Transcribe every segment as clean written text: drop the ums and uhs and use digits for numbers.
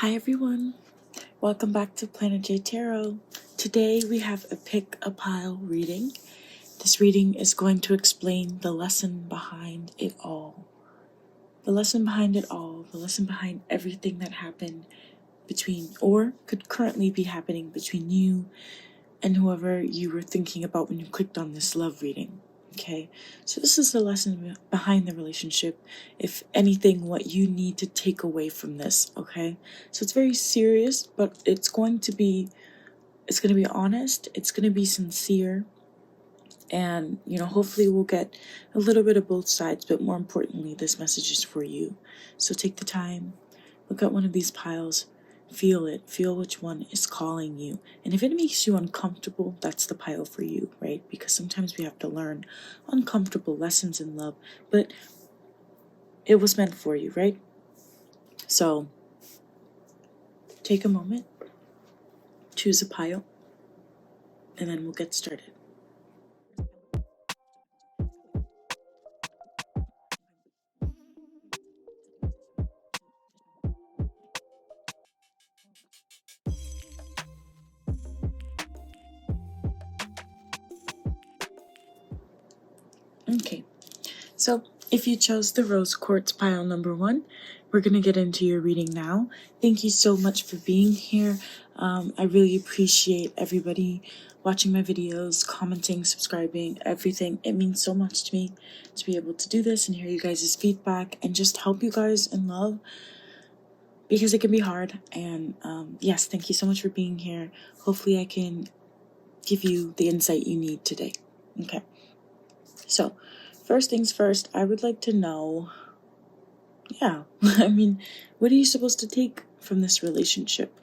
Hi everyone, welcome back to Planet J Tarot. Today we have a pick a pile reading. This reading is going to explain the lesson behind it all. The lesson behind it all, the lesson behind everything that happened between or could currently be happening between you and whoever you were thinking about when you clicked on this love reading. Okay, so this is the lesson behind the relationship. If anything, what you need to take away from this. Okay, so it's very serious, but it's going to be honest. It's going to be sincere, and hopefully we'll get a little bit of both sides. But more importantly, this message is for you. So take the time, look at one of these piles. Feel it. Feel which one is calling you. And if it makes you uncomfortable, that's the pile for you, right? Because sometimes we have to learn uncomfortable lessons in love, but it was meant for you, right? So take a moment, choose a pile, and then we'll get started. Okay, so if you chose the rose quartz pile number 1, we're going to get into your reading now. Thank you so much for being here. I really appreciate everybody watching my videos, commenting, subscribing, everything. It means so much to me to be able to do this and hear you guys' feedback and just help you guys in love, because it can be hard. And yes, thank you so much for being here. Hopefully I can give you the insight you need today. Okay, so first things first, I would like to know, what are you supposed to take from this relationship?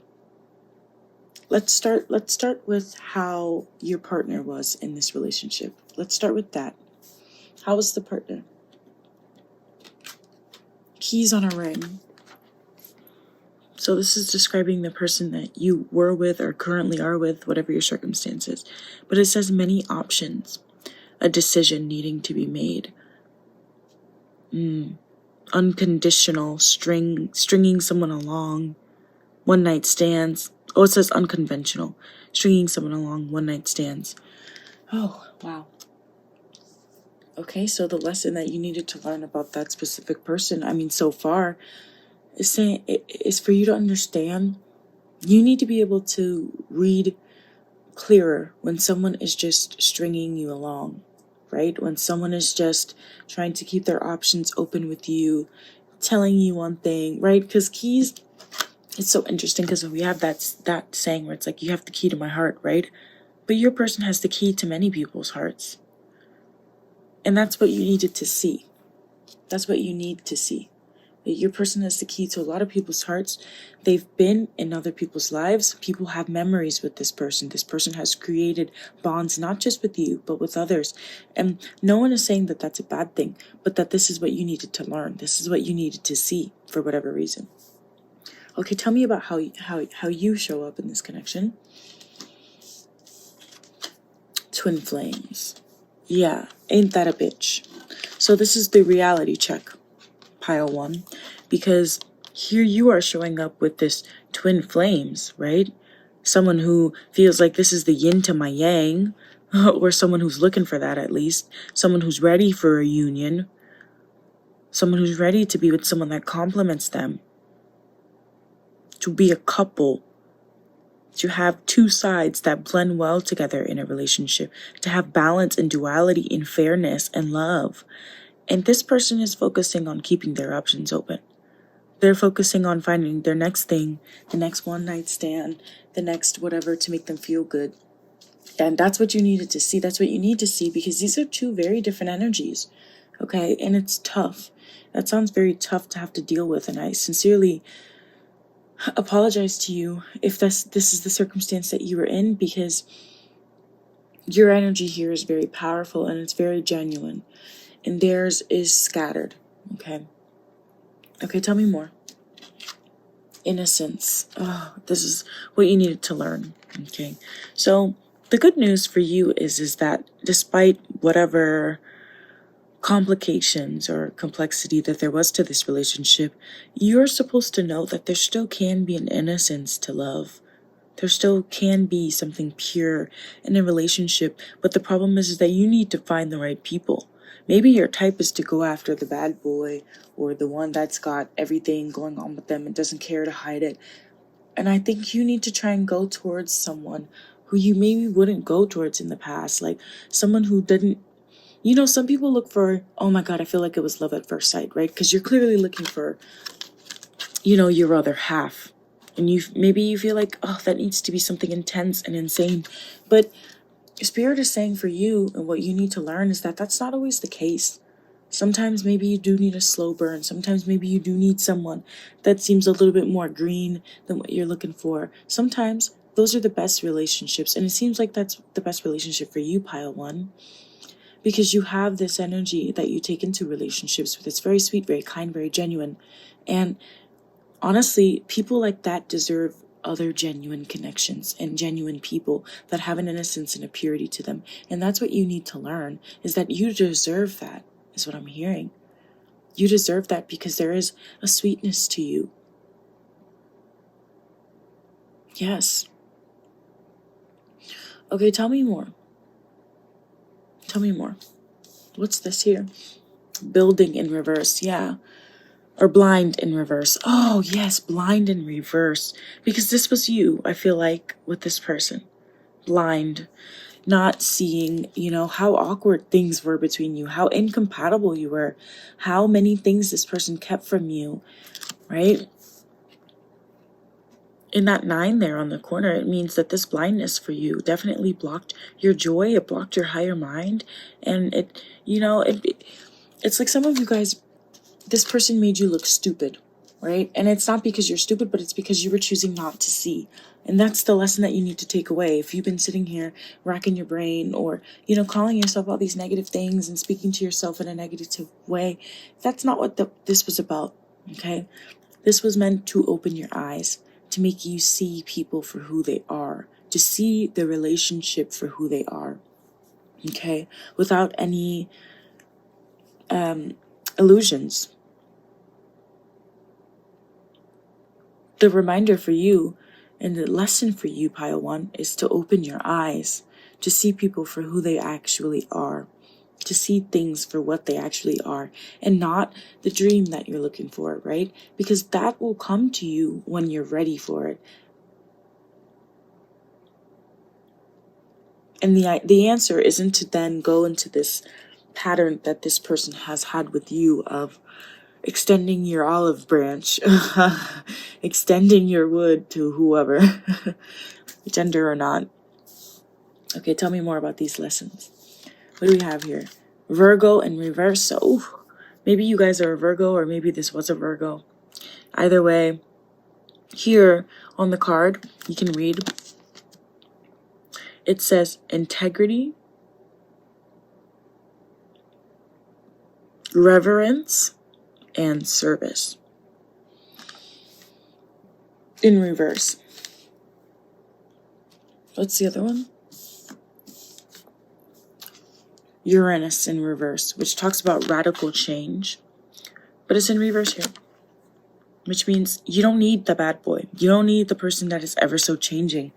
Let's start with how your partner was in this relationship. Let's start with that. How was the partner? Keys on a ring. So this is describing the person that you were with or currently are with, whatever your circumstances. But it says many options. A decision needing to be made. Unconditional, stringing someone along. One night stands. Oh, it says unconventional. Stringing someone along, one night stands. Oh, wow. Okay, so the lesson that you needed to learn about that specific person, so far, is for you to understand you need to be able to read clearer when someone is just stringing you along, right? When someone is just trying to keep their options open with you, telling you one thing, right? Because keys, it's so interesting because we have that saying where it's like, you have the key to my heart, right? But your person has the key to many people's hearts. And that's what you needed to see. That's what you need to see. That your person has the key to a lot of people's hearts. They've been in other people's lives. People have memories with this person. This person has created bonds, not just with you, but with others. And no one is saying that that's a bad thing, but that this is what you needed to learn. This is what you needed to see for whatever reason. Okay, tell me about how you show up in this connection. Twin flames. Yeah, ain't that a bitch? So this is the reality check, pile 1, because here you are showing up with this twin flames, right? Someone who feels like this is the yin to my yang, or someone who's looking for that at least. Someone who's ready for a union. Someone who's ready to be with someone that complements them. To be a couple. To have two sides that blend well together in a relationship. To have balance and duality in fairness and love. And this person is focusing on keeping their options open. They're focusing on finding their next thing, the next one night stand, the next whatever to make them feel good. And that's what you needed to see. That's what you need to see, because these are two very different energies. Okay, and it's tough. That sounds very tough to have to deal with, and I sincerely apologize to you if this is the circumstance that you were in, because your energy here is very powerful and it's very genuine, and theirs is scattered. Okay, tell me more. Innocence. Oh, this is what you needed to learn. Okay, so the good news for you is that despite whatever complications or complexity that there was to this relationship, you're supposed to know that there still can be an innocence to love. There still can be something pure in a relationship, but the problem is that you need to find the right people. Maybe your type is to go after the bad boy or the one that's got everything going on with them and doesn't care to hide it. And I think you need to try and go towards someone who you maybe wouldn't go towards in the past, like someone who didn't. Some people look for, oh my God, I feel like it was love at first sight, right? Because you're clearly looking for, your other half. And maybe you feel like, oh, that needs to be something intense and insane. But Spirit is saying for you, and what you need to learn is that that's not always the case. Sometimes maybe you do need a slow burn. Sometimes maybe you do need someone that seems a little bit more green than what you're looking for. Sometimes those are the best relationships. And it seems like that's the best relationship for you, Pile 1. Because you have this energy that you take into relationships with. It's very sweet, very kind, very genuine. And honestly, people like that deserve other genuine connections and genuine people that have an innocence and a purity to them. And that's what you need to learn, is that you deserve that, is what I'm hearing. You deserve that because there is a sweetness to you. Yes. Okay, tell me more. Tell me more. What's this here? Building in reverse, yeah. Or blind in reverse. Oh, yes, blind in reverse. Because this was you, I feel like, with this person. Blind. Not seeing, how awkward things were between you, how incompatible you were, how many things this person kept from you, right? In that 9 there on the corner, it means that this blindness for you definitely blocked your joy, it blocked your higher mind, and it's like some of you guys, this person made you look stupid, right? And it's not because you're stupid, but it's because you were choosing not to see. And that's the lesson that you need to take away. If you've been sitting here racking your brain or, calling yourself all these negative things and speaking to yourself in a negative way, that's not what this was about, okay? This was meant to open your eyes, to make you see people for who they are, to see the relationship for who they are, okay? Without any illusions. The reminder for you and the lesson for you, Pile 1, is to open your eyes, to see people for who they actually are, to see things for what they actually are, and not the dream that you're looking for, right? Because that will come to you when you're ready for it. And the answer isn't to then go into this pattern that this person has had with you of extending your olive branch, extending your wood to whoever, gender or not. Okay, tell me more about these lessons. What do we have here? Virgo in reverse. So, maybe you guys are a Virgo, or maybe this was a Virgo. Either way, here on the card, you can read. It says integrity, reverence, and service. In reverse. What's the other one? Uranus in reverse, which talks about radical change. But it's in reverse here. Which means you don't need the bad boy. You don't need the person that is ever so changing.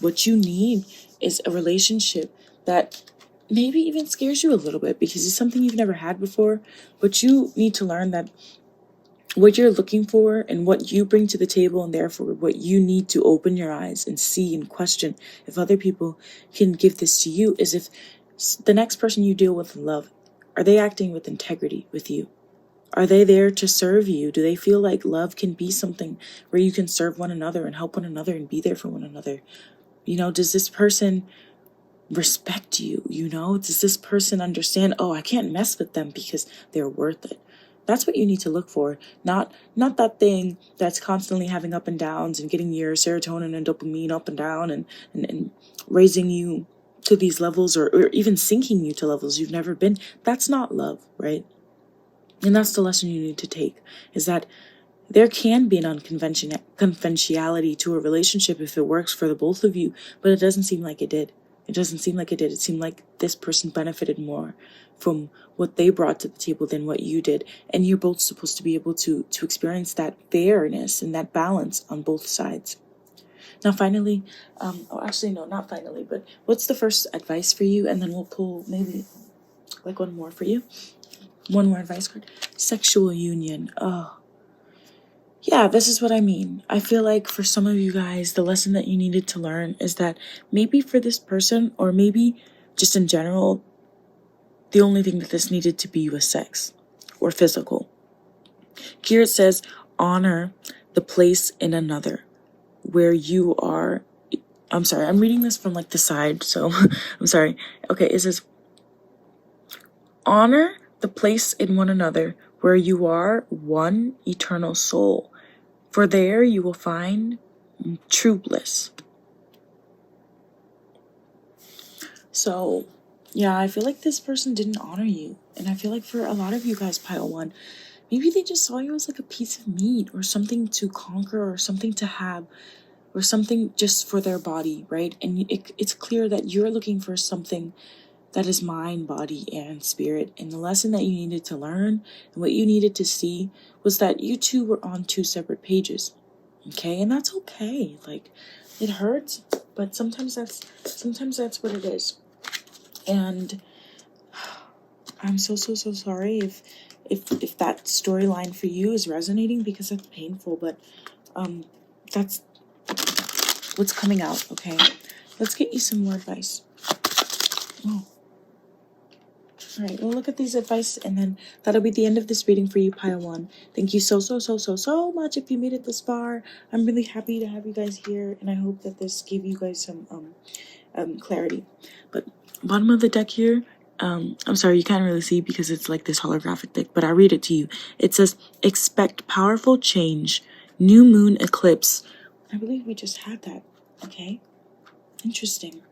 What you need is a relationship that maybe even scares you a little bit because it's something you've never had before. But you need to learn that what you're looking for and what you bring to the table, and therefore what you need to open your eyes and see and question if other people can give this to you, is if the next person you deal with in love, are they acting with integrity with you? Are they there to serve you? Do they feel like love can be something where you can serve one another and help one another and be there for one another? Does this person respect you? Does this person understand, oh, I can't mess with them because they're worth it? That's what you need to look for. Not that thing that's constantly having up and downs and getting your serotonin and dopamine up and down and raising you to these levels or even sinking you to levels you've never been. That's not love, right? And that's the lesson you need to take, is that there can be an unconventionality to a relationship if it works for the both of you, but it doesn't seem like it did. It doesn't seem like it did. It seemed like this person benefited more from what they brought to the table than what you did. And you're both supposed to be able to experience that fairness and that balance on both sides. Now, finally, actually, no, not finally, but what's the first advice for you? And then we'll pull maybe like one more for you. One more advice card. Sexual union. Oh, yeah, this is what I mean. I feel like for some of you guys, the lesson that you needed to learn is that maybe for this person, or maybe just in general, the only thing that this needed to be was sex or physical. Here it says, honor the place in another where you are. I'm sorry, I'm reading this from like the side, so I'm sorry. Okay, it says, honor the place in one another where you are one eternal soul, for there you will find true bliss. So, yeah, I feel like this person didn't honor you. And I feel like for a lot of you guys, pile one, maybe they just saw you as like a piece of meat or something to conquer or something to have or something just for their body, right? And it's clear that you're looking for something that is mind, body, and spirit. And the lesson that you needed to learn and what you needed to see was that you two were on two separate pages. Okay? And that's okay. Like, it hurts, but sometimes that's what it is. And I'm so sorry if that storyline for you is resonating, because that's painful, but that's what's coming out, okay? Let's get you some more advice. Oh. All right, we'll look at these advice, and then that'll be the end of this reading for you, pile one. Thank you so much if you made it this far. I'm really happy to have you guys here, and I hope that this gave you guys some clarity. But bottom of the deck here, I'm sorry, you can't really see because it's like this holographic deck, but I'll read it to you. It says, expect powerful change, new moon eclipse. I believe we just had that, okay? Interesting.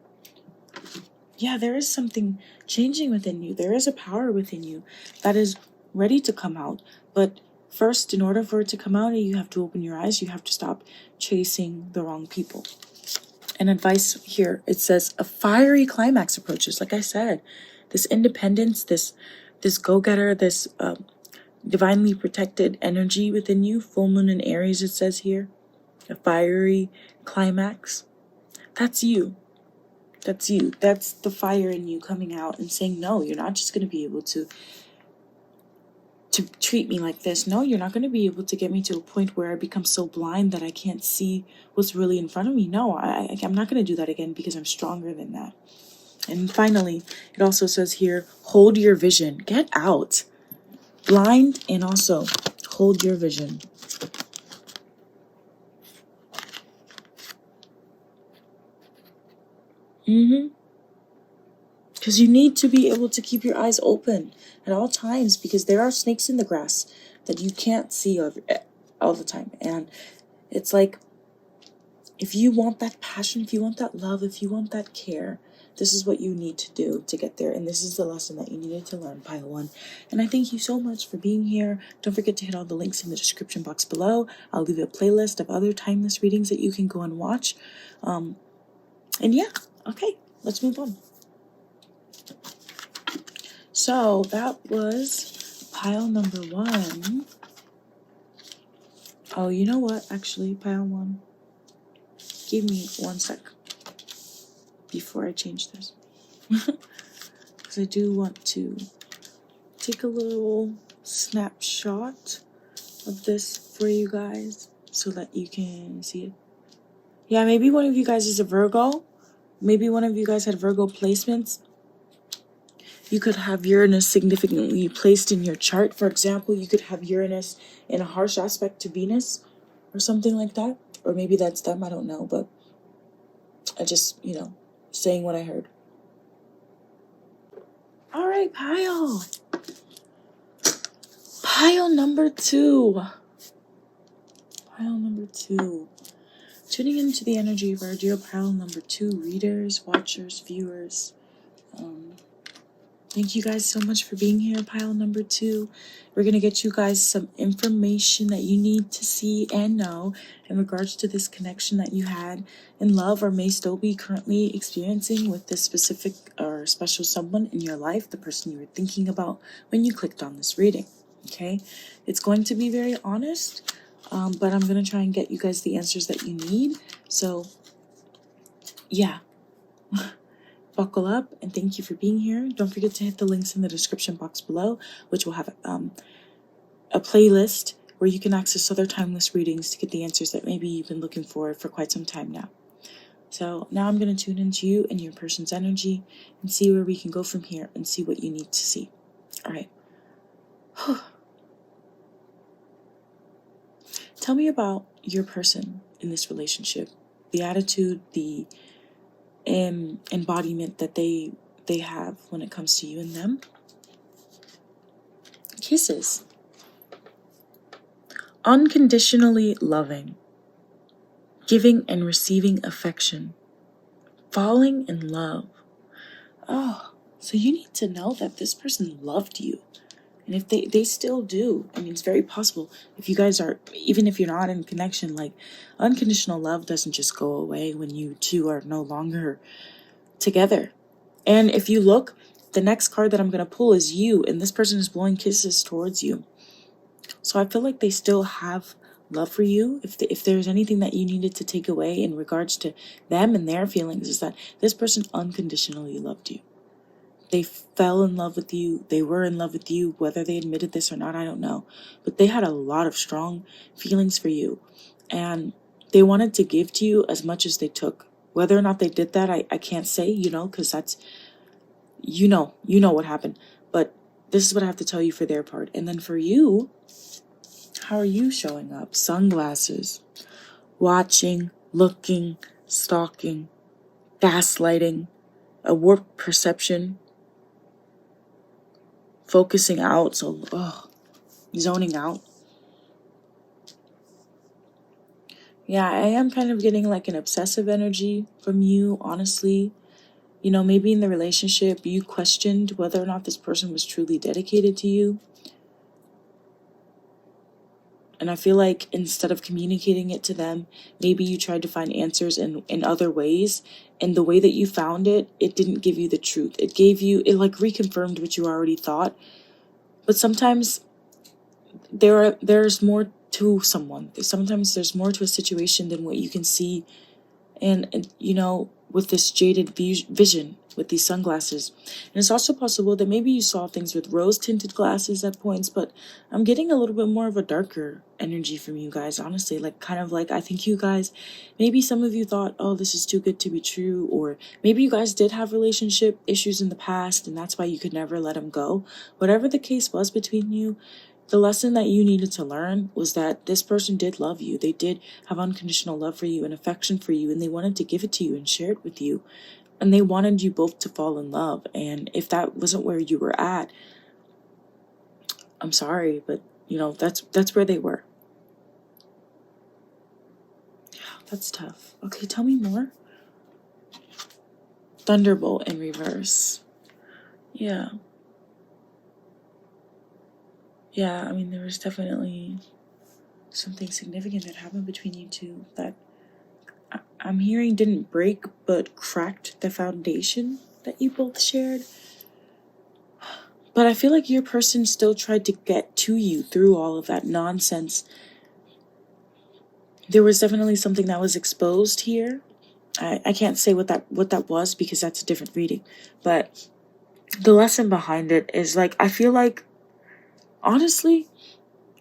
Yeah, there is something changing within you. There is a power within you that is ready to come out. But first, in order for it to come out, you have to open your eyes. You have to stop chasing the wrong people. And advice here, it says, a fiery climax approaches. Like I said, this independence, this go-getter, this divinely protected energy within you, full moon in Aries, it says here, a fiery climax. That's you. That's you. That's the fire in you coming out and saying, no, you're not just going to be able to treat me like this. No, you're not going to be able to get me to a point where I become so blind that I can't see what's really in front of me. No, I'm not going to do that again, because I'm stronger than that. And finally, it also says here, hold your vision. Get out. Blind, and also hold your vision. Because you need to be able to keep your eyes open at all times, because there are snakes in the grass that you can't see all the time. And it's like, if you want that passion, if you want that love, if you want that care, this is what you need to do to get there. And this is the lesson that you needed to learn, pile one. And I thank you so much for being here. Don't forget to hit all the links in the description box below. I'll leave a playlist of other timeless readings that you can go and watch. And yeah, okay, let's move on. So that was pile number one. Oh, you know what? Actually, pile one. Give me 1 sec before I change this. Because I do want to take a little snapshot of this for you guys so that you can see it. Yeah, maybe one of you guys is a Virgo. Maybe one of you guys had Virgo placements. You could have Uranus significantly placed in your chart. For example, you could have Uranus in a harsh aspect to Venus or something like that. Or maybe that's them, I don't know. But I just, saying what I heard. All right, pile. Pile number two. Pile number two. Tuning into the energy of our dear pile number two readers, watchers, viewers. Thank you guys so much for being here, pile number 2. We're going to get you guys some information that you need to see and know in regards to this connection that you had in love or may still be currently experiencing with this specific or special someone in your life, the person you were thinking about when you clicked on this reading. Okay? It's going to be very honest, but I'm going to try and get you guys the answers that you need. So, yeah. Buckle up, and thank you for being here. Don't forget to hit the links in the description box below, which will have a playlist where you can access other timeless readings to get the answers that maybe you've been looking for quite some time now. So now I'm going to tune into you and your person's energy and see where we can go from here and see what you need to see. All right. Tell me about your person in this relationship, the attitude, the embodiment that they have when it comes to you and them. Kisses. Unconditionally loving, giving and receiving affection, falling in love. Oh, so you need to know that this person loved you. And if they still do, I mean, it's very possible. If you guys are, even if you're not in connection, like, unconditional love doesn't just go away when you two are no longer together. And if you look, the next card that I'm going to pull is you, and this person is blowing kisses towards you. So I feel like they still have love for you. If there's anything that you needed to take away in regards to them and their feelings, is that this person unconditionally loved you. They fell in love with you. They were in love with you. Whether they admitted this or not, I don't know. But they had a lot of strong feelings for you. And they wanted to give to you as much as they took. Whether or not they did that, I can't say, because that's, you know what happened. But this is what I have to tell you for their part. And then for you, how are you showing up? Sunglasses. Watching, looking, stalking, gaslighting, a warped perception, focusing out, zoning out. Yeah, I am kind of getting like an obsessive energy from you, honestly. Maybe in the relationship you questioned whether or not this person was truly dedicated to you. And I feel like instead of communicating it to them, maybe you tried to find answers in other ways. And the way that you found it, it didn't give you the truth. It reconfirmed what you already thought. But sometimes there's more to someone. Sometimes there's more to a situation than what you can see. And with this jaded vision, with these sunglasses. And it's also possible that maybe you saw things with rose-tinted glasses at points, but I'm getting a little bit more of a darker energy from you guys, honestly. I think you guys, maybe some of you thought, oh, this is too good to be true, or maybe you guys did have relationship issues in the past, and that's why you could never let them go. Whatever the case was between you, the lesson that you needed to learn was that this person did love you. They did have unconditional love for you and affection for you, and they wanted to give it to you and share it with you. And they wanted you both to fall in love. And if that wasn't where you were at, I'm sorry, but that's where they were. Yeah, that's tough. Okay, tell me more. Thunderbolt in reverse. Yeah. Yeah, I mean, there was definitely something significant that happened between you two that I'm hearing didn't break, but cracked the foundation that you both shared. But I feel like your person still tried to get to you through all of that nonsense. There was definitely something that was exposed here. I can't say what that was because that's a different reading. But the lesson behind it is I feel like, honestly,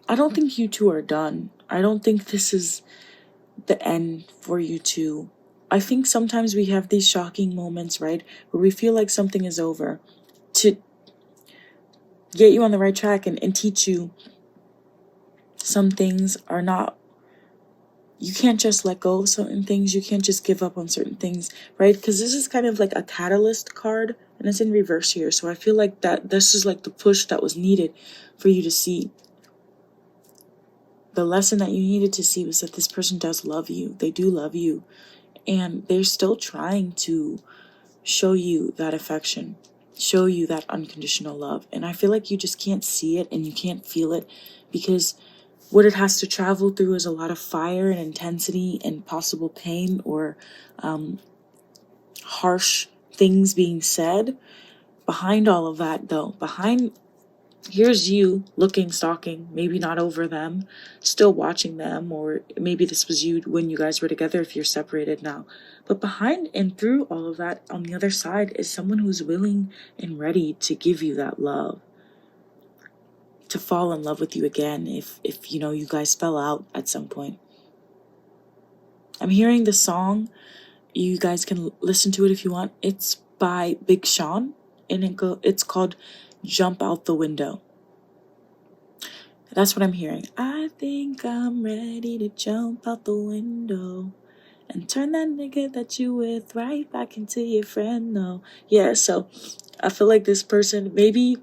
I don't think you two are done. I don't think this is the end for you two. I think sometimes we have these shocking moments, right, where we feel like something is over to get you on the right track and teach you some things are not. You can't just let go of certain things. You can't just give up on certain things, right? Because this is kind of like a catalyst card, and it's in reverse here. So I feel like that this is like the push that was needed for you to see. The lesson that you needed to see was that this person does love you. They do love you. And they're still trying to show you that affection. show you that unconditional love. And I feel like you just can't see it and you can't feel it because what it has to travel through is a lot of fire and intensity and possible pain or harsh things being said. Behind all of that, though, here's you looking, stalking, maybe not over them, still watching them, or maybe this was you when you guys were together if you're separated now. But behind and through all of that, on the other side, is someone who's willing and ready to give you that love, to fall in love with you again if you guys fell out at some point. I'm hearing the song. You guys can listen to it if you want. It's by Big Sean, and it's called Jump Out the Window. That's what I'm hearing. I think I'm ready to jump out the window and turn that nigga that you with right back into your friend. No. Yeah, so I feel like this person, maybe,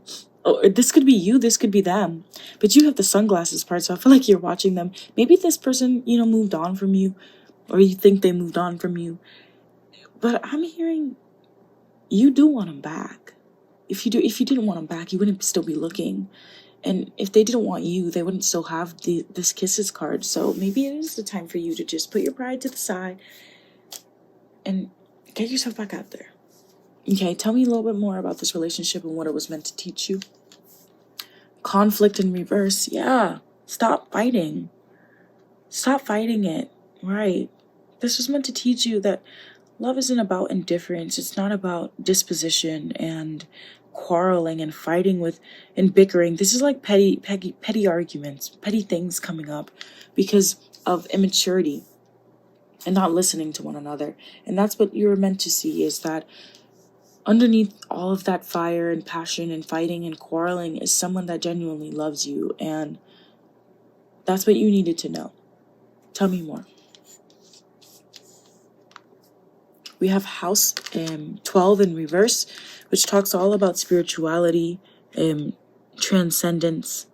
this could be you, this could be them. But you have the sunglasses part, so I feel like you're watching them. Maybe this person, moved on from you, or you think they moved on from you. But I'm hearing you do want them back. If you didn't want them back, you wouldn't still be looking. And if they didn't want you, they wouldn't still have this kisses card. So maybe it is the time for you to just put your pride to the side and get yourself back out there. Okay, tell me a little bit more about this relationship and what it was meant to teach you. Conflict in reverse. Yeah, stop fighting. Stop fighting it. Right. This was meant to teach you that love isn't about indifference. It's not about disposition and quarreling and fighting and bickering. This is like petty arguments, petty things coming up because of immaturity and not listening to one another. And that's what you're meant to see, is that underneath all of that fire and passion and fighting and quarreling is someone that genuinely loves you. And that's what you needed to know. Tell me more. We have house 12 in reverse, which talks all about spirituality, transcendence,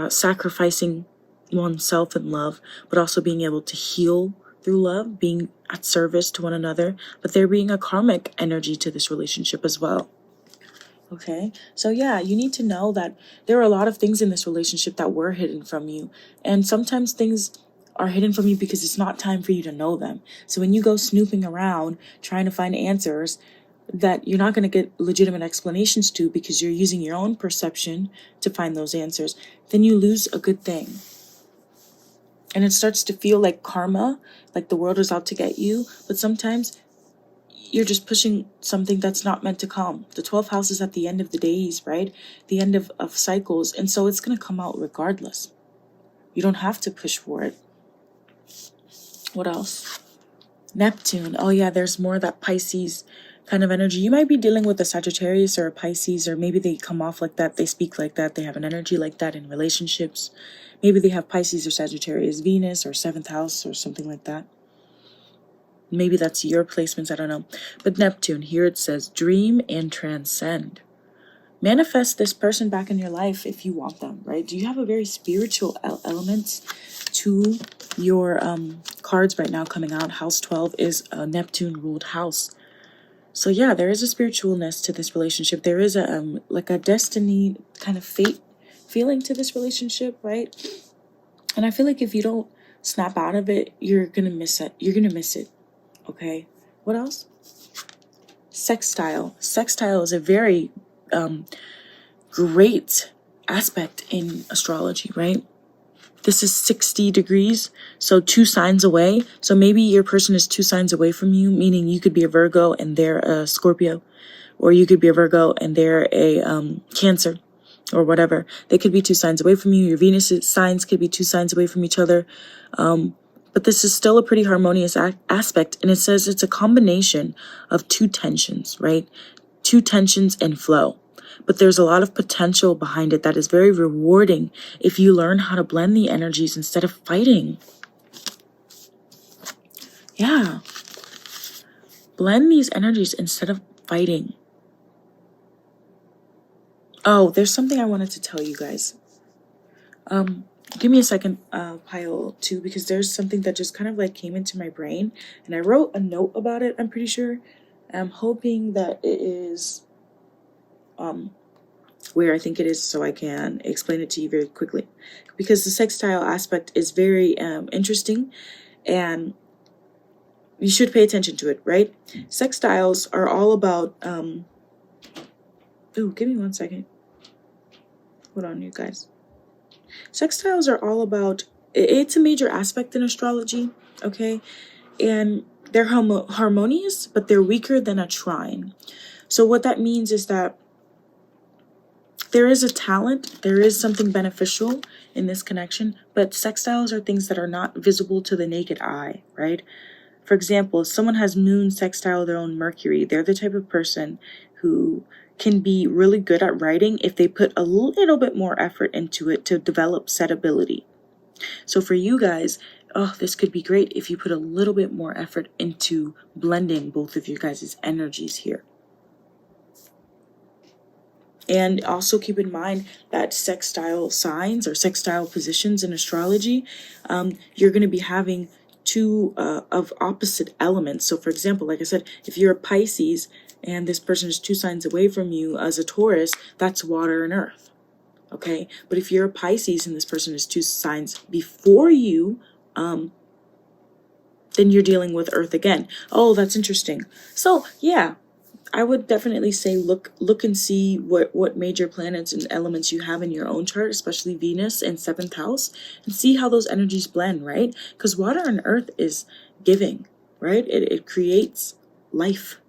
sacrificing oneself in love, but also being able to heal through love, being at service to one another, but there being a karmic energy to this relationship as well. Okay, so yeah, you need to know that there are a lot of things in this relationship that were hidden from you, and sometimes things are hidden from you because it's not time for you to know them. So when you go snooping around trying to find answers that you're not going to get legitimate explanations to because you're using your own perception to find those answers, then you lose a good thing. And it starts to feel like karma, like the world is out to get you, but sometimes you're just pushing something that's not meant to come. The 12th house is at the end of the days, right? The end of cycles. And so it's going to come out regardless. You don't have to push for it. What else? Neptune. Oh yeah, there's more of that Pisces kind of energy. You might be dealing with a Sagittarius or a Pisces, or maybe they come off like that, they speak like that, they have an energy like that in relationships. Maybe they have Pisces or Sagittarius, Venus or 7th house or something like that. Maybe that's your placements, I don't know. But Neptune, here it says, dream and transcend. Manifest this person back in your life if you want them, right? Do you have a very spiritual element to your cards right now coming out? House 12 is a Neptune-ruled house. So yeah, there is a spiritualness to this relationship. There is a like a destiny kind of fate feeling to this relationship, right? And I feel like if you don't snap out of it, you're gonna miss it. You're gonna miss it. Okay. What else? Sextile. Sextile is a very great aspect in astrology, right? This is 60 degrees, so 2 signs away. So maybe your person is 2 signs away from you, meaning you could be a Virgo and they're a Scorpio, or you could be a Virgo and they're a Cancer, or whatever. They could be 2 signs away from you. Your Venus signs could be 2 signs away from each other. But this is still a pretty harmonious aspect. And it says it's a combination of 2 tensions, right? 2 tensions and flow. But there's a lot of potential behind it that is very rewarding if you learn how to blend the energies instead of fighting. Yeah. Blend these energies instead of fighting. Oh, there's something I wanted to tell you guys. Give me a second, pile 2, because there's something that just kind of like came into my brain, and I wrote a note about it, I'm pretty sure. I'm hoping that it is where I think it is so I can explain it to you very quickly. Because the sextile aspect is very interesting, and you should pay attention to it, right? Sextiles are all about, give me 1 second. Hold on, you guys. Sextiles are all about, it's a major aspect in astrology, okay? And they're harmonious, but they're weaker than a trine. So what that means is that there is a talent, there is something beneficial in this connection, but sextiles are things that are not visible to the naked eye, right? For example, if someone has moon sextile their own Mercury, they're the type of person who can be really good at writing if they put a little bit more effort into it to develop setability. So for you guys, this could be great if you put a little bit more effort into blending both of you guys' energies here. And also keep in mind that sextile signs or sextile positions in astrology, you're going to be having two of opposite elements. So for example, like I said, if you're a Pisces and this person is 2 signs away from you as a Taurus, that's water and earth. Okay, but if you're a Pisces and this person is 2 signs before you, then you're dealing with earth again. Oh, that's interesting. So yeah, I would definitely say look and see what major planets and elements you have in your own chart, especially Venus and 7th house, and see how those energies blend, right? Because water and earth is giving, right? It creates life.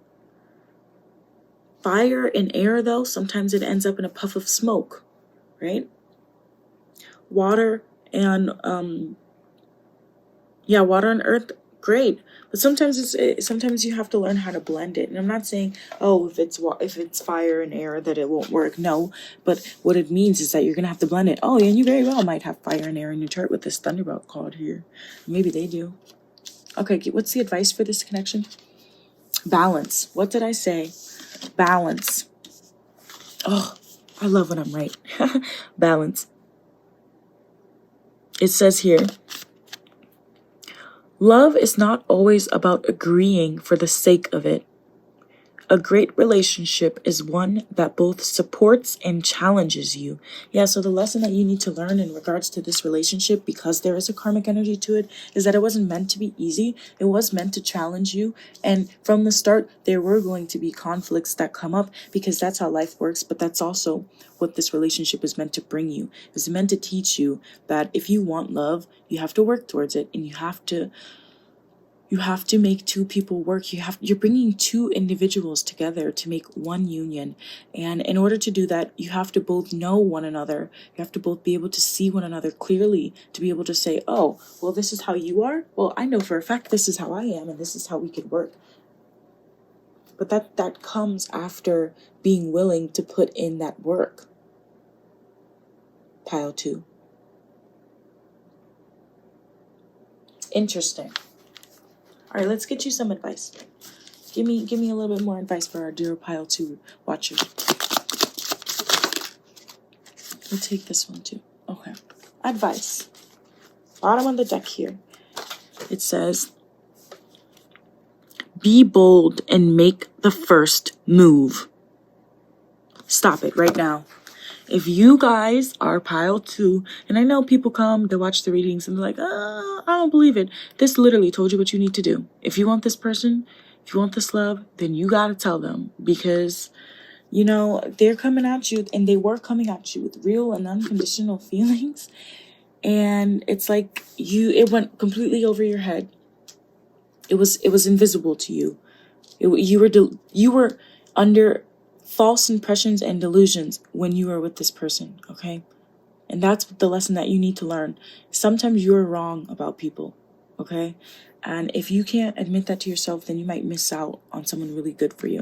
Fire and air, though, sometimes it ends up in a puff of smoke, right? Water and water and earth, great, but sometimes sometimes you have to learn how to blend it. And I'm not saying, if it's fire and air that it won't work. No, but what it means is that you're gonna have to blend it. Oh, and you very well might have fire and air in your chart with this Thunderbolt card here. Maybe they do. Okay, what's the advice for this connection? Balance. What did I say? Balance. Oh, I love when I'm right. Balance. It says here, love is not always about agreeing for the sake of it. A great relationship is one that both supports and challenges you. Yeah, so the lesson that you need to learn in regards to this relationship, because there is a karmic energy to it, is that it wasn't meant to be easy. It was meant to challenge you. And from the start, there were going to be conflicts that come up, because that's how life works. But that's also what this relationship is meant to bring you. It's meant to teach you that if you want love, you have to work towards it, and you have to make 2 people work. You're bringing 2 individuals together to make one union. And in order to do that, you have to both know one another. You have to both be able to see one another clearly, to be able to say, oh, well, this is how you are. Well, I know for a fact this is how I am, and this is how we could work. But that comes after being willing to put in that work. Pile 2. Interesting. All right, let's get you some advice. Give me a little bit more advice for our dear Pile 2 watcher. We'll take this one too. Okay. Advice. Bottom of the deck here. It says, be bold and make the first move. Stop it right now. If you guys are Pile 2, and I know people come to watch the readings and they're like, I don't believe it. This literally told you what you need to do. If you want this person, if you want this love, then you got to tell them, because, they're coming at you, and they were coming at you with real and unconditional feelings. And it's like it went completely over your head. It was invisible to you. You were under false impressions and delusions when you are with this person, okay? And that's the lesson that you need to learn. Sometimes you're wrong about people, okay? And if you can't admit that to yourself, then you might miss out on someone really good for you.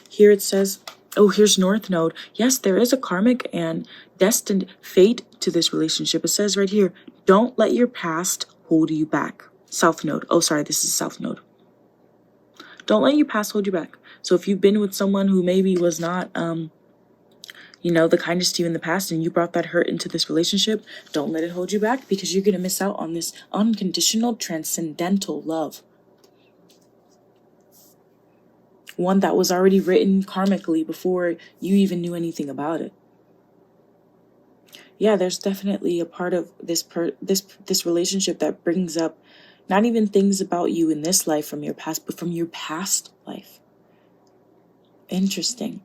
Here it says, here's North Node. Yes, there is a karmic and destined fate to this relationship. It says right here, don't let your past hold you back. South Node. Oh, sorry, this is South Node. Don't let your past hold you back. So if you've been with someone who maybe was not, the kindest to you in the past, and you brought that hurt into this relationship, don't let it hold you back, because you're going to miss out on this unconditional, transcendental love. one that was already written karmically before you even knew anything about it. Yeah, there's definitely a part of this relationship that brings up not even things about you in this life from your past, but from your past life. Interesting.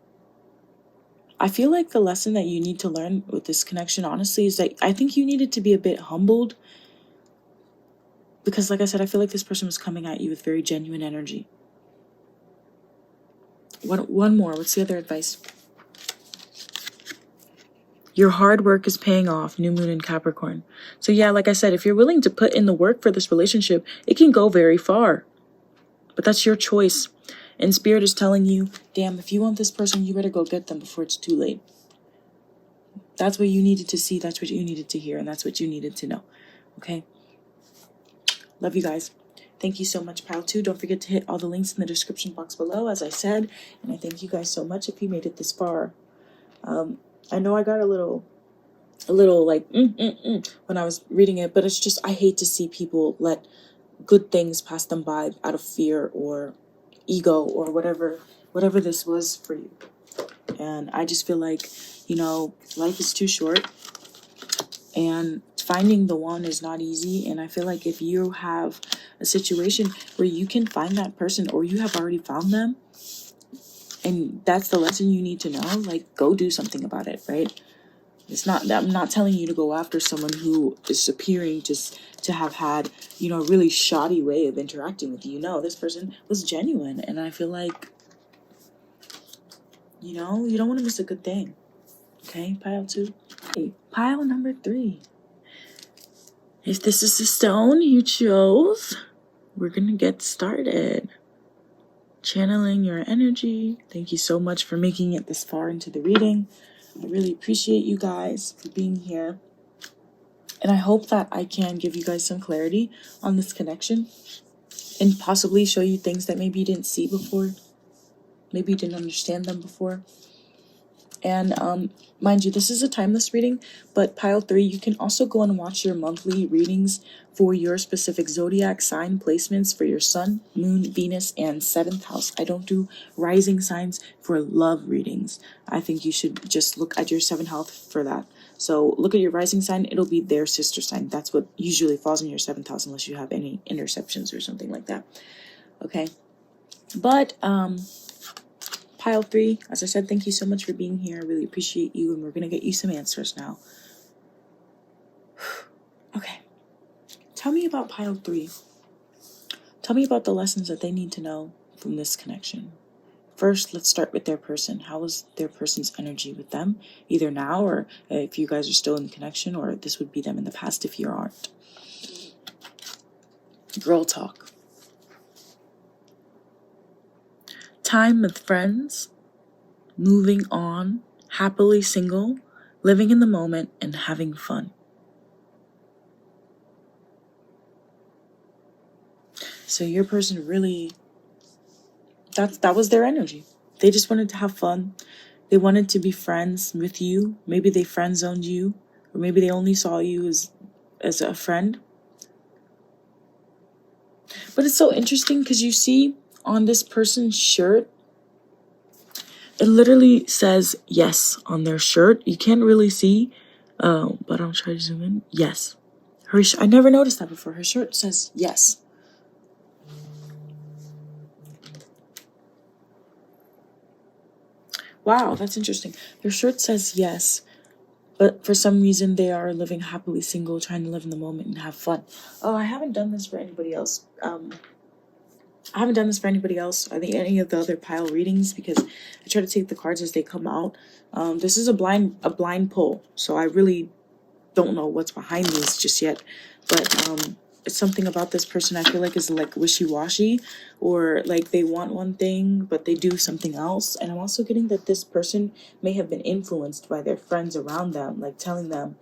I feel like the lesson that you need to learn with this connection, honestly, is that I think you needed to be a bit humbled. Because, like I said, I feel like this person was coming at you with very genuine energy. One more. What's the other advice? Your hard work is paying off, new moon in Capricorn. So yeah, like I said, if you're willing to put in the work for this relationship, it can go very far. But that's your choice. And Spirit is telling you, damn, if you want this person, you better go get them before it's too late. That's what you needed to see. That's what you needed to hear. And that's what you needed to know. Okay? Love you guys. Thank you so much, Pile 2. Don't forget to hit all the links in the description box below, as I said. And I thank you guys so much if you made it this far. I know I got a little like when I was reading it, but it's just, I hate to see people let good things pass them by out of fear or ego or whatever this was for you. And I just feel like, life is too short, and finding the one is not easy. And I feel like if you have a situation where you can find that person, or you have already found them, and that's the lesson you need to know, like, go do something about it, right? I'm not telling you to go after someone who is appearing just to have had, a really shoddy way of interacting with you. No, this person was genuine. And I feel like, you don't want to miss a good thing. Okay, pile 2. Okay, pile number 3. If this is the stone you chose, we're going to get started. Channeling your energy. Thank you so much for making it this far into the reading. I really appreciate you guys for being here. And I hope that I can give you guys some clarity on this connection and possibly show you things that maybe you didn't see before. Maybe you didn't understand them before. And mind you, this is a timeless reading, but pile 3, you can also go and watch your monthly readings for your specific zodiac sign placements for your sun, moon, Venus, and 7th house. I don't do rising signs for love readings. I think you should just look at your 7th house for that. So look at your rising sign, it'll be their sister sign. That's what usually falls in your 7th house, unless you have any interceptions or something like that. Okay. But pile 3, as I said, thank you so much for being here. I really appreciate you, and we're going to get you some answers now. Okay. Tell me about pile 3. Tell me about the lessons that they need to know from this connection. First, let's start with their person. How was their person's energy with them, either now or if you guys are still in connection, or this would be them in the past if you aren't. Girl talk. Time with friends, moving on, happily single, living in the moment, and having fun. So your person really, that was their energy. They just wanted to have fun. They wanted to be friends with you. Maybe they friend zoned you, or maybe they only saw you as a friend. But it's so interesting because you see on this person's shirt, it literally says yes on their shirt. You can't really see, but I'll try to zoom in. Yes. I never noticed that before. Her shirt says yes. Wow, that's interesting. Their shirt says yes, but for some reason they are living happily single, trying to live in the moment and have fun. Oh, I haven't done this for anybody else. I think any of the other pile readings, because I try to take the cards as they come out. This is a blind pull, so I really don't know what's behind these just yet. But it's something about this person I feel like is like wishy-washy, or like they want one thing but they do something else. And I'm also getting that this person may have been influenced by their friends around them, like telling them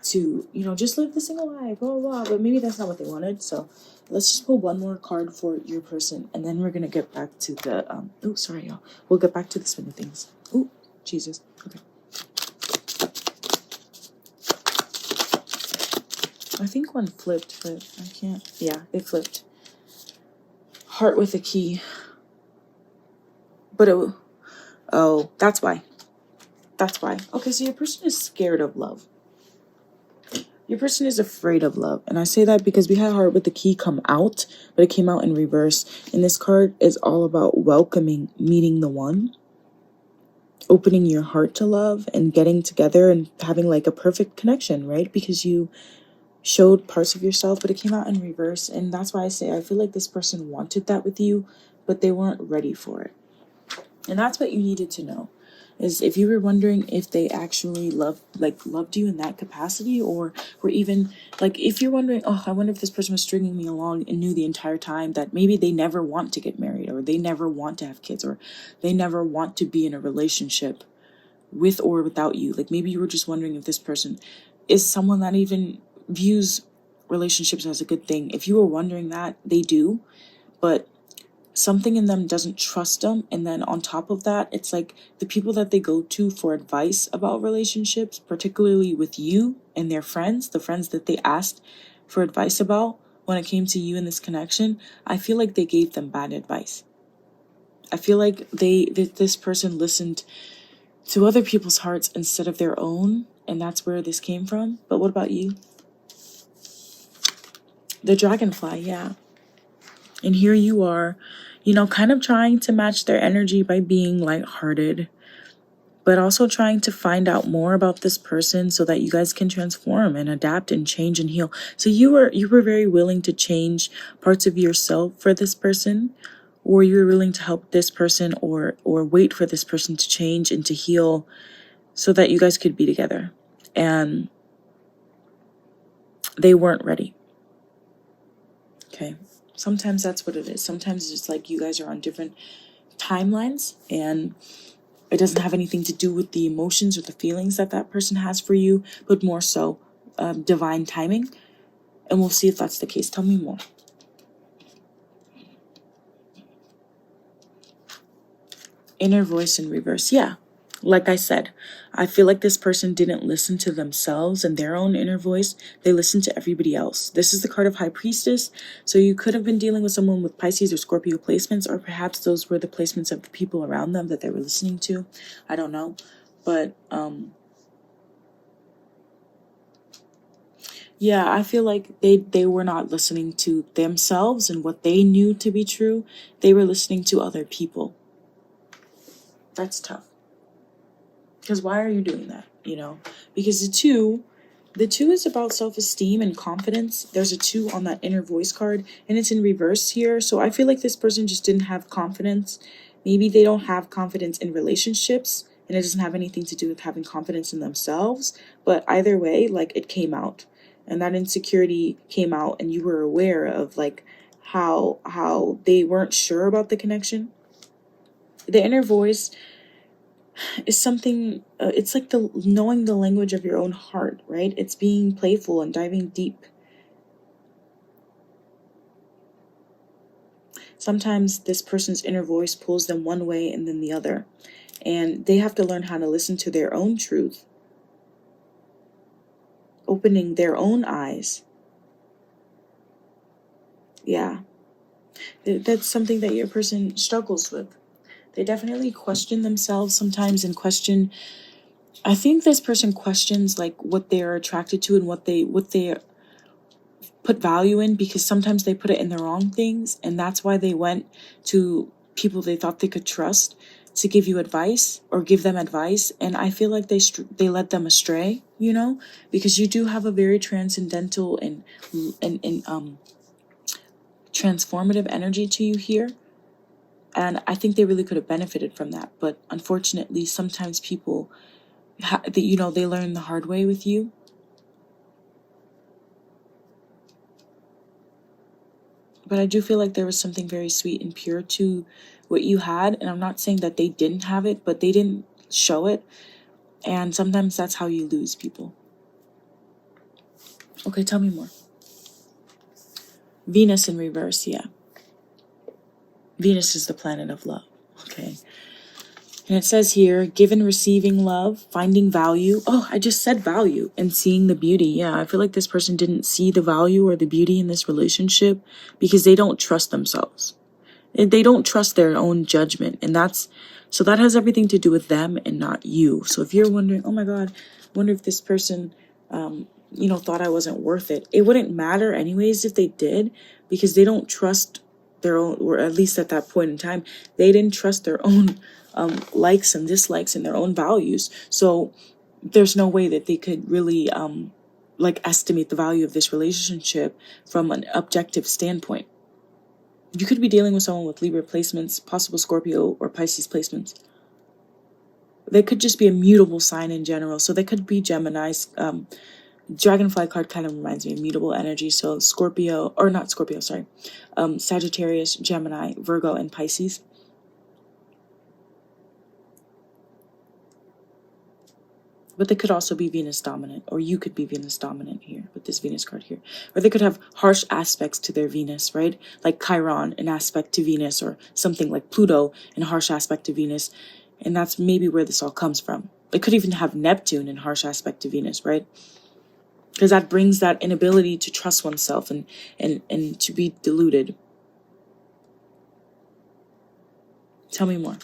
to, just live the single life, blah, blah, blah. But maybe that's not what they wanted. So let's just pull one more card for your person, and then we're gonna get back to the oh, sorry y'all, we'll get back to the swing of things. Oh, Jesus. Okay, I think one flipped, but I can't. Yeah, it flipped. Heart with a key. But oh, that's why. That's why. Okay, so your person is scared of love. Your person is afraid of love. And I say that because we had Heart with the Key come out, but it came out in reverse. And this card is all about welcoming, meeting the one, opening your heart to love and getting together and having like a perfect connection, right? Because you showed parts of yourself, but it came out in reverse. And that's why I say I feel like this person wanted that with you, but they weren't ready for it. And that's what you needed to know, is if you were wondering if they actually loved you in that capacity, or were even like, if you're wondering, oh, I wonder if this person was stringing me along and knew the entire time that maybe they never want to get married, or they never want to have kids, or they never want to be in a relationship with or without you. Like maybe you were just wondering if this person is someone that even views relationships as a good thing. If you were wondering that, they do, but something in them doesn't trust them. And then on top of that, it's like the people that they go to for advice about relationships, particularly with you and their friends, the friends that they asked for advice about when it came to you in this connection, I feel like they gave them bad advice. I feel like this person listened to other people's hearts instead of their own, and that's where this came from. But what about you? The dragonfly, yeah. And here you are, kind of trying to match their energy by being lighthearted, but also trying to find out more about this person so that you guys can transform and adapt and change and heal. So you were very willing to change parts of yourself for this person, or you were willing to help this person, or wait for this person to change and to heal so that you guys could be together. And they weren't ready. Okay. Sometimes that's what it is. Sometimes it's just like you guys are on different timelines, and it doesn't have anything to do with the emotions or the feelings that that person has for you, but more so divine timing. And we'll see if that's the case. Tell me more. Inner voice in reverse. Yeah. Like I said, I feel like this person didn't listen to themselves and their own inner voice. They listened to everybody else. This is the card of High Priestess. So you could have been dealing with someone with Pisces or Scorpio placements, or perhaps those were the placements of the people around them that they were listening to. I don't know. But yeah, I feel like they were not listening to themselves and what they knew to be true. They were listening to other people. That's tough. Because why are you doing that? Because the two is about self-esteem and confidence. There's a 2 on that inner voice card, and it's in reverse here. So I feel like this person just didn't have confidence. Maybe they don't have confidence in relationships, and it doesn't have anything to do with having confidence in themselves. But either way, like, it came out, and that insecurity came out, and you were aware of like how they weren't sure about the connection. The inner voice is something, it's like the knowing the language of your own heart, right? It's being playful and diving deep. Sometimes this person's inner voice pulls them one way and then the other, and they have to learn how to listen to their own truth, opening their own eyes. Yeah, that's something that your person struggles with. They definitely question themselves sometimes, and I think this person questions like what they're attracted to and what they put value in, because sometimes they put it in the wrong things, and that's why they went to people they thought they could trust to give you advice or give them advice. And I feel like they led them astray, because you do have a very transcendental and transformative energy to you here. And I think they really could have benefited from that. But unfortunately, sometimes people, they learn the hard way with you. But I do feel like there was something very sweet and pure to what you had. And I'm not saying that they didn't have it, but they didn't show it. And sometimes that's how you lose people. Okay, tell me more. Venus in reverse, yeah. Venus is the planet of love, okay? And it says here, give and receiving love, finding value. Oh, I just said value, and seeing the beauty. Yeah, I feel like this person didn't see the value or the beauty in this relationship because they don't trust themselves. They don't trust their own judgment, and so that has everything to do with them and not you. So if you're wondering, oh my God, I wonder if this person, thought I wasn't worth it. It wouldn't matter anyways if they did, because they don't trust their own, or at least at that point in time, they didn't trust their own likes and dislikes and their own values. So there's no way that they could really estimate the value of this relationship from an objective standpoint. You could be dealing with someone with Libra placements, possible Scorpio or Pisces placements. They could just be a mutable sign in general. So they could be Gemini's. Dragonfly card kind of reminds me of mutable energy. So Scorpio, or not Scorpio, sorry. Sagittarius, Gemini, Virgo, and Pisces. But they could also be Venus dominant, or you could be Venus dominant here with this Venus card here. Or they could have harsh aspects to their Venus, right? Like Chiron, an aspect to Venus, or something like Pluto, an harsh aspect to Venus. And that's maybe where this all comes from. It could even have Neptune in harsh aspect to Venus, right? Because that brings that inability to trust oneself and to be deluded. Tell me more.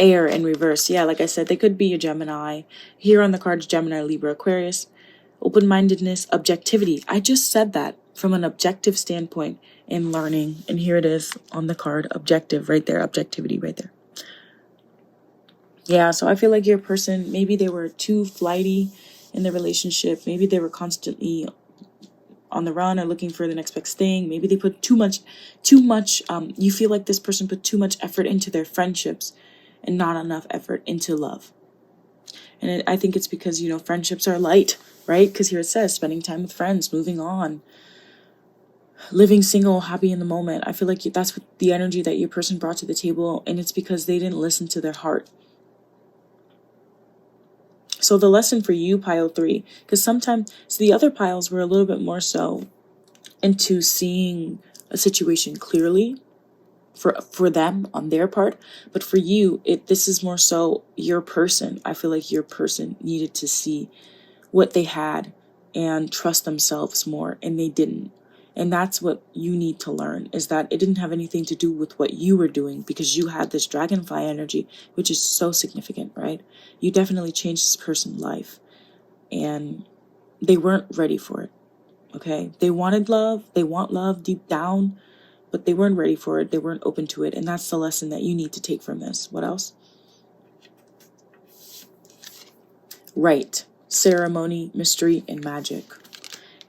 Air in reverse. Yeah, like I said, they could be a Gemini. Here on the cards, Gemini, Libra, Aquarius. Open-mindedness, objectivity. I just said that from an objective standpoint in learning. And here it is on the card, objective, right there, objectivity right there. Yeah, so I feel like your person, maybe they were too flighty in the relationship. Maybe they were constantly on the run or looking for the next best thing. Maybe they put too much, you feel like this person put too much effort into their friendships and not enough effort into love. And I think it's because, friendships are light, right? Because here it says spending time with friends, moving on, living single, happy in the moment. I feel like that's what the energy that your person brought to the table, and it's because they didn't listen to their heart. So the lesson for you, pile 3, because sometimes the other piles were a little bit more so into seeing a situation clearly for them on their part, but for you, this is more so your person. I feel like your person needed to see what they had and trust themselves more, and they didn't. And that's what you need to learn, is that it didn't have anything to do with what you were doing, because you had this dragonfly energy, which is so significant, right? You definitely changed this person's life, and they weren't ready for it, okay? They wanted love, they want love deep down, but they weren't ready for it, they weren't open to it, and that's the lesson that you need to take from this. What else? Right. Ceremony, mystery, and magic.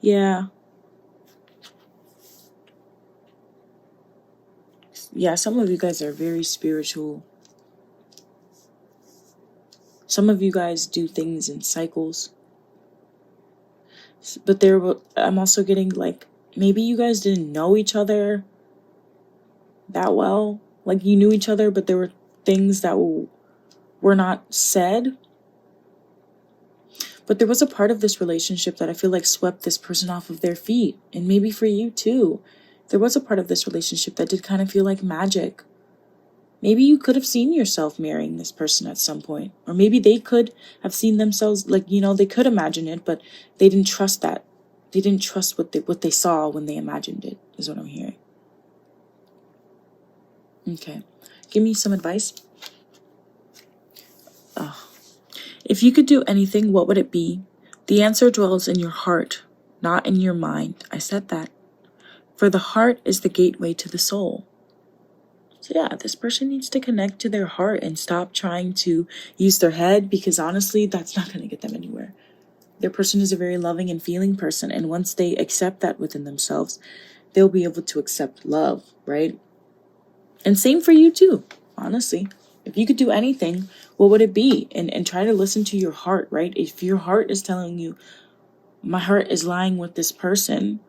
Yeah, some of you guys are very spiritual. Some of you guys do things in cycles. But I'm also getting like, maybe you guys didn't know each other that well. Like, you knew each other, but there were things that were not said. But there was a part of this relationship that I feel like swept this person off of their feet. And maybe for you too. There was a part of this relationship that did kind of feel like magic. Maybe you could have seen yourself marrying this person at some point. Or maybe they could have seen themselves, like, they could imagine it, but they didn't trust that. They didn't trust what they saw when they imagined it, is what I'm hearing. Okay. Give me some advice. If you could do anything, what would it be? The answer dwells in your heart, not in your mind. I said that. For the heart is the gateway to the soul. So yeah, this person needs to connect to their heart and stop trying to use their head, because honestly, that's not going to get them anywhere. Their person is a very loving and feeling person, and once they accept that within themselves, they'll be able to accept love, right? And same for you too, honestly. If you could do anything, what would it be? And try to listen to your heart, right? If your heart is telling you, my heart is lying with this person,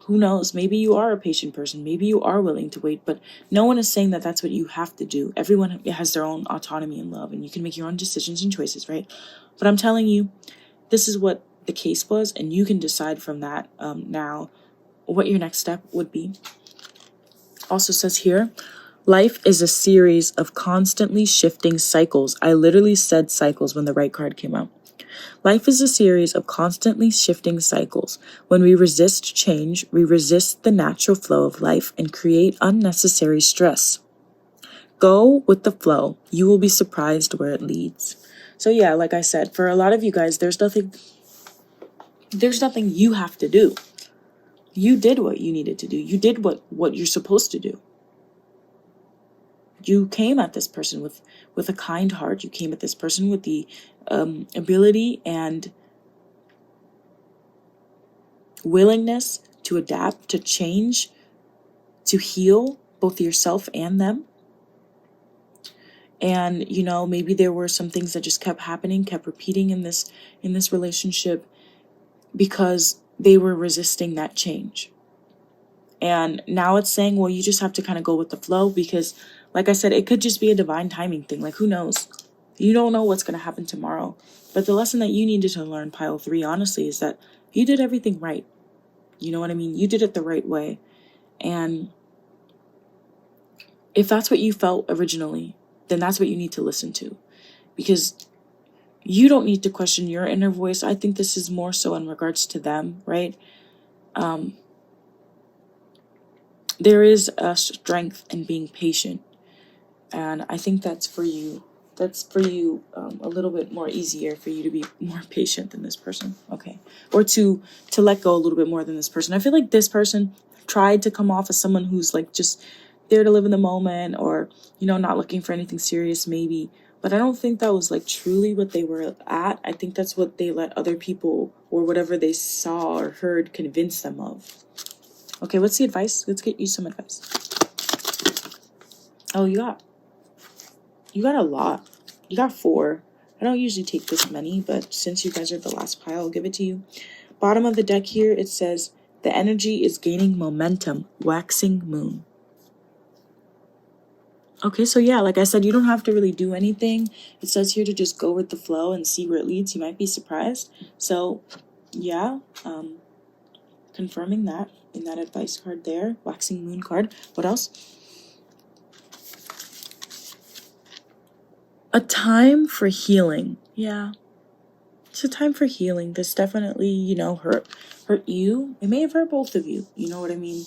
who knows? Maybe you are a patient person. Maybe you are willing to wait, but no one is saying that that's what you have to do. Everyone has their own autonomy in love, and you can make your own decisions and choices, right? But I'm telling you, this is what the case was, and you can decide from that now what your next step would be. Also says here, life is a series of constantly shifting cycles. I literally said cycles when the right card came out. Life is a series of constantly shifting cycles. When we resist change, we resist the natural flow of life and create unnecessary stress. Go with the flow. You will be surprised where it leads. So yeah, like I said, for a lot of you guys, there's nothing you have to do. You did what you needed to do. You did what you're supposed to do. You came at this person with a kind heart. You came at this person with the ability and willingness to adapt, to change, to heal both yourself and them. And, you know, maybe there were some things that just kept happening, kept repeating in this relationship because they were resisting that change. And now it's saying, well, you just have to kind of go with the flow because, like I said, it could just be a divine timing thing. Like, who knows? You don't know what's going to happen tomorrow. But the lesson that you needed to learn, pile 3, honestly, is that you did everything right. You know what I mean? You did it the right way. And if that's what you felt originally, then that's what you need to listen to. Because you don't need to question your inner voice. I think this is more so in regards to them, right? There is a strength in being patient. And I think that's for you. That's for you a little bit more easier for you to be more patient than this person. Okay. Or to let go a little bit more than this person. I feel like this person tried to come off as someone who's like just there to live in the moment or, you know, not looking for anything serious maybe. But I don't think that was like truly what they were at. I think that's what they let other people or whatever they saw or heard convince them of. Okay, what's the advice? Let's get you some advice. Oh, you got a lot. You got 4. I don't usually take this many, but since you guys are the last pile, I'll give it to you. Bottom of the deck here, it says, the energy is gaining momentum, waxing moon. Okay, so yeah, like I said, you don't have to really do anything. It says here to just go with the flow and see where it leads. You might be surprised. So, yeah, confirming that in that advice card there, waxing moon card. What else? A time for healing. Yeah, it's a time for healing. This definitely, you know, hurt you. It may have hurt both of you. You know what I mean?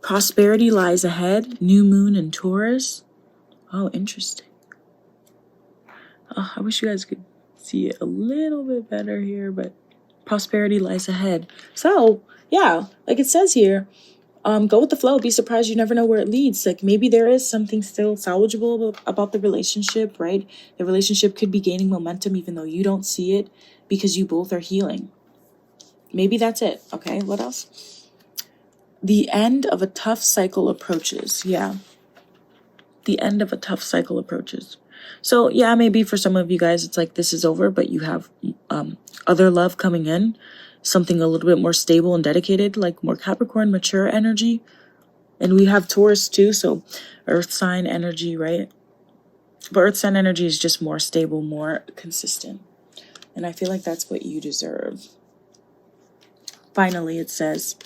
Prosperity lies ahead. New moon in Taurus. Oh, interesting. I wish you guys could see it a little bit better here, but prosperity lies ahead. So, yeah, like it says here, go with the flow. Be surprised. You never know where it leads. Like maybe there is something still salvageable about the relationship, right? The relationship could be gaining momentum even though you don't see it because you both are healing. Maybe that's it. Okay, what else? The end of a tough cycle approaches. Yeah. The end of a tough cycle approaches. So yeah, maybe for some of you guys, it's like this is over, but you have other love coming in, something a little bit more stable and dedicated, like more Capricorn, mature energy. And we have Taurus too, so earth sign energy, right? But earth sign energy is just more stable, more consistent. And I feel like that's what you deserve. Finally, it says,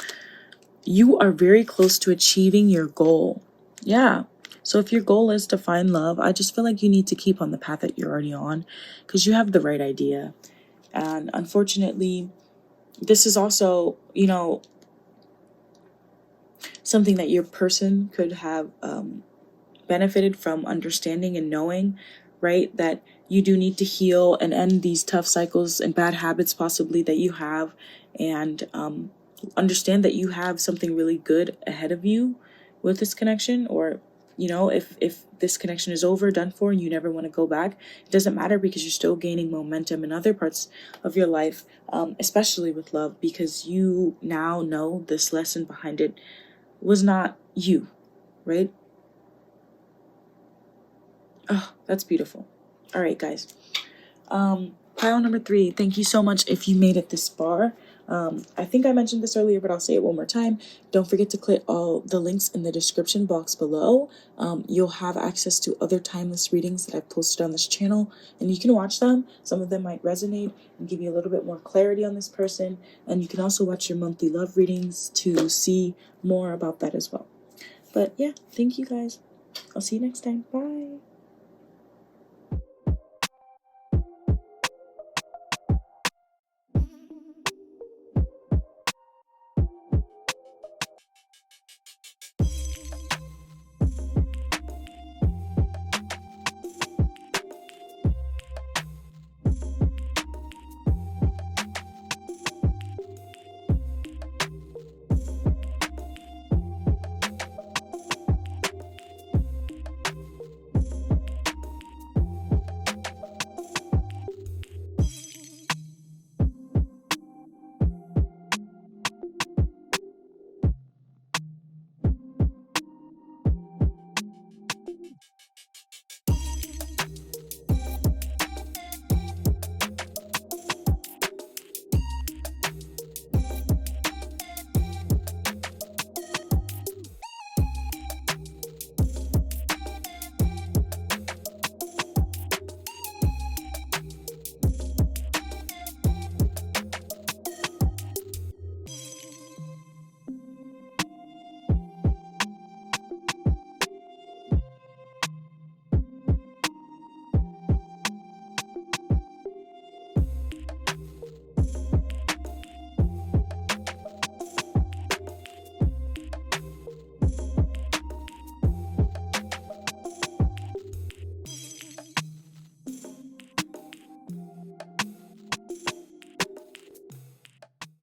you are very close to achieving your goal. Yeah. So if your goal is to find love, I just feel like you need to keep on the path that you're already on because you have the right idea. And unfortunately, this is also, you know, something that your person could have benefited from understanding and knowing, right? That you do need to heal and end these tough cycles and bad habits possibly that you have, and understand that you have something really good ahead of you with this connection. Or, you know, if this connection is over, done for, and you never want to go back, it doesn't matter because you're still gaining momentum in other parts of your life, especially with love, because you now know this lesson behind it was not you, right? Oh, that's beautiful. All right, guys. Pile number 3, thank you so much if you made it this far. I think I mentioned this earlier, but I'll say it one more time. Don't forget to click all the links in the description box below. You'll have access to other timeless readings that I've posted on this channel, and you can watch them. Some of them might resonate and give you a little bit more clarity on this person. And you can also watch your monthly love readings to see more about that as well. But yeah, thank you guys. I'll see you next time. Bye.